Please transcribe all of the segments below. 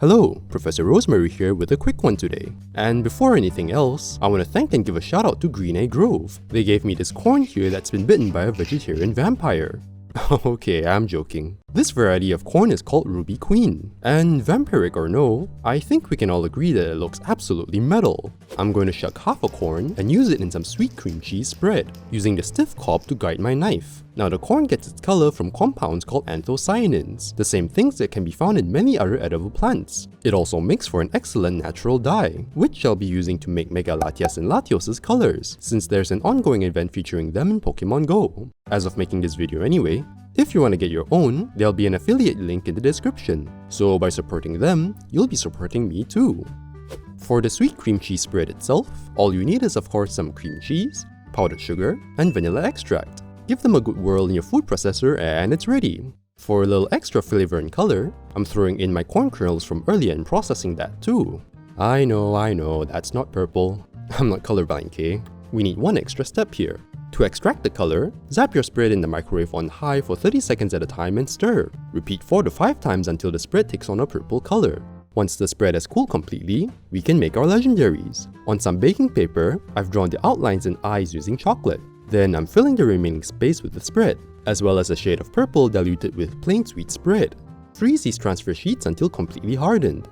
Hello, Professor Rosemary here with a quick one today. And before anything else, I want to thank and give a shout out to GreenA Grove. They gave me this corn here that's been bitten by a vegetarian vampire. Okay, I'm joking. This variety of corn is called Ruby Queen, and vampiric or no, I think we can all agree that it looks absolutely metal. I'm going to shuck half a corn and use it in some sweet cream cheese spread, using the stiff cob to guide my knife. Now the corn gets its color from compounds called anthocyanins, the same things that can be found in many other edible plants. It also makes for an excellent natural dye, which I'll be using to make Mega Latias and Latios' colors, since there's an ongoing event featuring them in Pokemon Go. As of making this video anyway, if you want to get your own, there'll be an affiliate link in the description, so by supporting them, you'll be supporting me too. For the sweet cream cheese spread itself, all you need is of course some cream cheese, powdered sugar, and vanilla extract. Give them a good whirl in your food processor and it's ready. For a little extra flavor and color, I'm throwing in my corn kernels from earlier and processing that too. I know, that's not purple. I'm not colorblind, K. We need one extra step here. To extract the color, zap your spread in the microwave on high for 30 seconds at a time and stir. Repeat 4 to 5 times until the spread takes on a purple color. Once the spread has cooled completely, we can make our legendaries. On some baking paper, I've drawn the outlines and eyes using chocolate. Then I'm filling the remaining space with the spread, as well as a shade of purple diluted with plain sweet spread. Freeze these transfer sheets until completely hardened.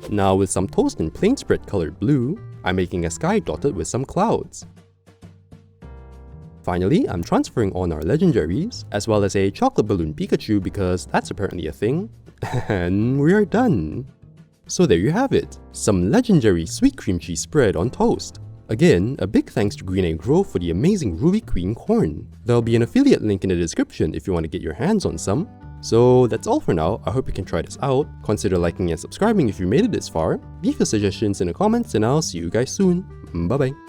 Now with some toast and plain spread colored blue, I'm making a sky dotted with some clouds. Finally, I'm transferring on our legendaries, as well as a chocolate balloon Pikachu because that's apparently a thing, and we are done. So there you have it, some legendary sweet cream cheese spread on toast. Again, a big thanks to GreenA Grove for the amazing Ruby Queen corn. There'll be an affiliate link in the description if you want to get your hands on some. So that's all for now. I hope you can try this out. Consider liking and subscribing if you made it this far. Leave your suggestions in the comments and I'll see you guys soon. Bye bye.